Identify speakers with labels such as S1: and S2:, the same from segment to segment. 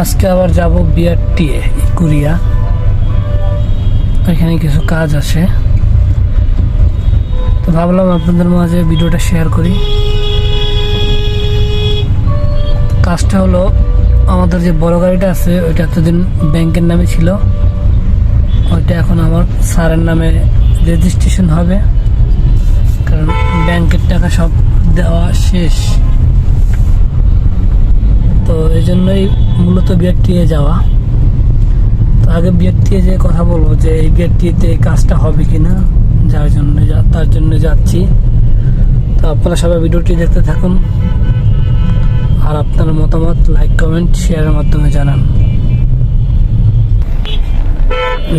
S1: আজকে আবার যাব বিআরটিএ কুরিয়া, এখানে কিছু কাজ আছে, তো ভাবলাম আপনাদের মাঝে ভিডিওটা শেয়ার করি। কাজটা হলো, আমাদের যে বড় গাড়িটা আছে ওইটা এতদিন ব্যাংকের নামে ছিল, ওইটা এখন আমার স্যারের নামে রেজিস্ট্রেশন হবে, কারণ ব্যাংকের টাকা সব দেওয়া শেষ। তো এই জন্যই মূলত বিআরটিএ যাওয়া। তো আগে বিআরটিএ যে কথা বলবো যে এই বিআরটিএতে এই কাজটা হবে কিনা, তার জন্য যাচ্ছি। তো আপনারা সবাই ভিডিওটি দেখতে থাকুন, আর আপনার মতামত লাইক কমেন্ট শেয়ারের মাধ্যমে জানান।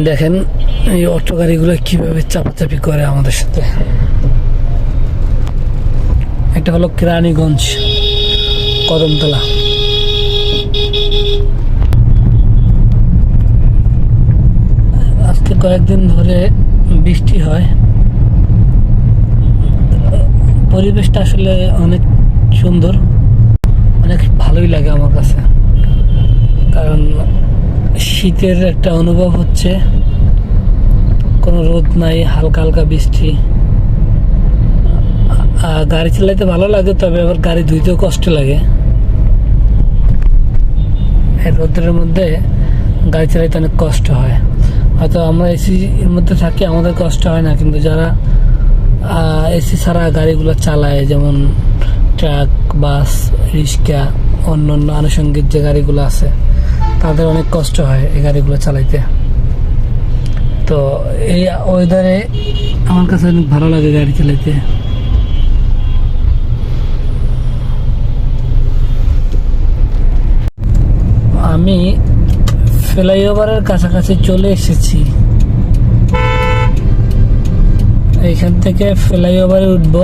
S1: দেখেন এই অটো গাড়িগুলো কিভাবে চাপাচাপি করে আমাদের সাথে। এটা হলো কেরানীগঞ্জ কদমতলা। আজকে কয়েকদিন ধরে বৃষ্টি হয়, পরিবেশটা আসলে অনেক সুন্দর, অনেক ভালোই লাগে আমার কাছে, কারণ শীতের একটা অনুভব হচ্ছে, কোনো রোদ নাই, হালকা হালকা বৃষ্টি। গাড়ি চালাইতে ভালো লাগে, তবে আবার গাড়ি ধুইতেও কষ্ট লাগে। এই রোদের মধ্যে গাড়ি চালাইতে অনেক কষ্ট হয়। হয়তো আমরা এসির মধ্যে থাকি, আমাদের কষ্ট হয় না, কিন্তু যারা এসি ছাড়া গাড়িগুলো চালায়, যেমন ট্রাক, বাস, রিক্সা, অন্য অন্য আনুষঙ্গিক যে গাড়িগুলো আছে, তাদের অনেক কষ্ট হয় এই গাড়িগুলো চালাইতে। তো এই ওয়েদারে আমার কাছে অনেক ভালো লাগে গাড়ি চালাইতে। আমি ফ্লাইওভারের কাছাকাছি চলে এসেছি। এইখান থেকে ফ্লাইওভারে উঠবো।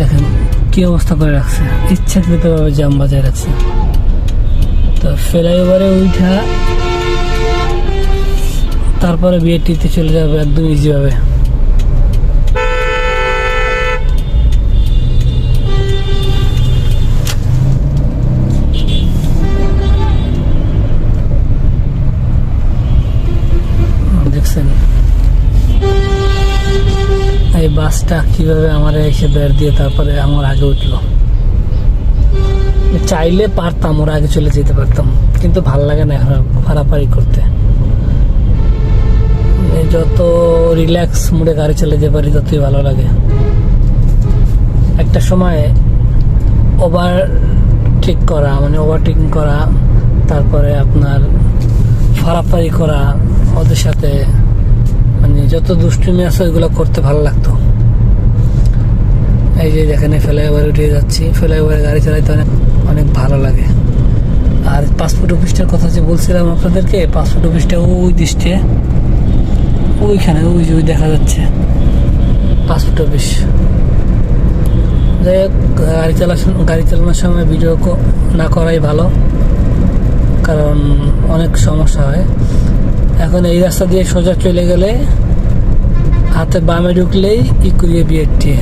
S1: দেখেন কি অবস্থা করে রাখছে, ইচ্ছাকৃতভাবে জ্যাম বাজায় রাখছে। তো ফ্লাইওভারে উঠা, তারপরে বিআরটিতে চলে যাবে একদম ইজিভাবে। দেখছেন এই বাসটা কিভাবে আমার এসে বের দিয়ে তারপরে আমার আগে উঠলো। চাইলে পারতাম ওর আগে চলে যেতে পারতাম, কিন্তু ভাল লাগে না এখন পারাপারি করতে। যত রিল্যাক্স মুডে গাড়ি চালাতে পারি ততই ভালো লাগে। একটা সময় ওভারটেকিং করা, তারপরে আপনার পারাপারি করা, ওদের সাথে মানে যত দুষ্টুমি আছে ওইগুলো করতে ভালো লাগতো। এই যে যেখানে ফ্লাইওভারে উঠে যাচ্ছি, ফ্লাইওভারে গাড়ি চালাইতে অনেক ভালো লাগে। আর পাসপোর্ট অফিসটার কথা যে বলছিলাম আপনাদেরকে, পাসপোর্ট অফিসটা ওই দৃষ্টে, ওইখানে ওই দেখা যাচ্ছে পাসপোর্ট অফিস। যাই হোক, গাড়ি চালানোর সময় ভিডিও না করাই ভালো, কারণ অনেক সমস্যা হয়। এখন এই রাস্তা দিয়ে সোজা চলে গেলে হাতে বামে ঢুকলেই কুরিয়া বিআরটিএ।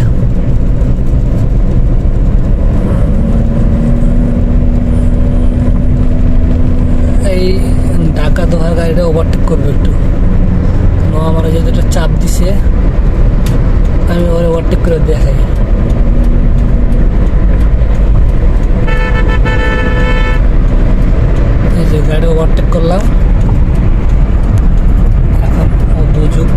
S1: এই ঢাকা দোহার গাড়িটা ওভারটেক করবে একটু, আমার যেহেতু একটা চাপ দিছে, আমি ওরা ওভারটেক করে দেখাই। এই যে গাড়ি ওভারটেক করলাম, এখন ও দুযুগ।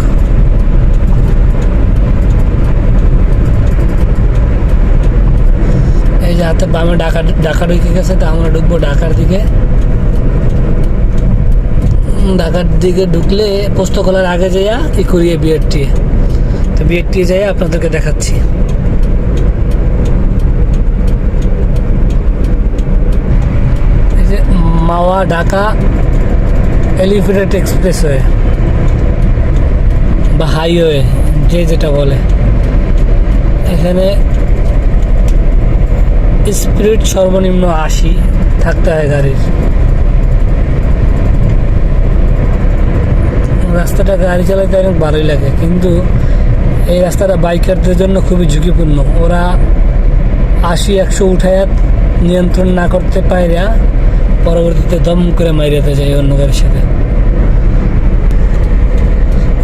S1: এই যে হাতে বামে ঢাকা ঢুকে গেছে, তো আমরা ঢুকবো ঢাকার দিকে। ঢাকার দিকে ঢুকলে পোস্ত খোলার আগে যাইয়া কুরিয়া বিআরটিএ। তো বিআরটিএ যাইয়া আপনাদেরকে দেখাচ্ছি। এই যে মাওয়া ঢাকা এলিভেটেড এক্সপ্রেসওয়ে বা হাইওয়ে, যেটা বলে। এখানে স্পিড সর্বনিম্ন 80 থাকতে হয় গাড়ির। রাস্তাটা গাড়ি চালাতে অনেক ভালোই লাগে, কিন্তু এই রাস্তাটা বাইকারদের জন্য খুবই ঝুঁকিপূর্ণ। ওরা 80-100 উঠায় নিয়ন্ত্রণ না করতে পাইরা পরবর্তীতে দম করে মাইরাতে যায় অন্য গাড়ির সাথে।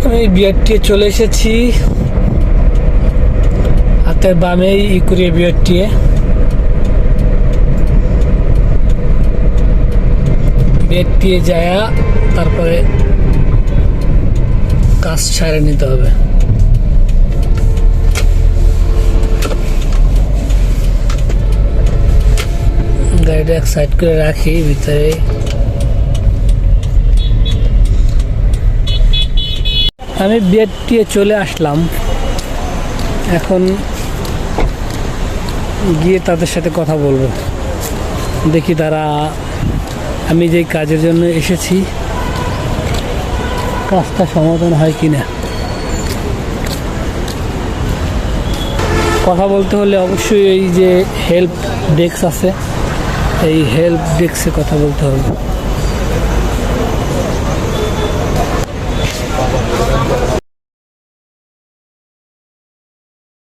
S1: আমি বিআরটি চলে এসেছি, হাতের বামেই ইকুরিয়া বিআরটি। বিআরটি যায় তারপরে কাজ ছাড়ে নিতে হবে। গাড়িটা এক সাইড করে রাখি, ভিতরে আমি বিআরটি চলে আসলাম। এখন গিয়ে তাদের সাথে কথা বলবো, দেখি তারা আমি যেই কাজের জন্য এসেছি কাজটা সমাধান হয় কিনা। কথা বলতে হলে অবশ্যই এই যে হেল্প ডেস্ক আছে, এই হেল্প ডেস্কে কথা বলতে হবে।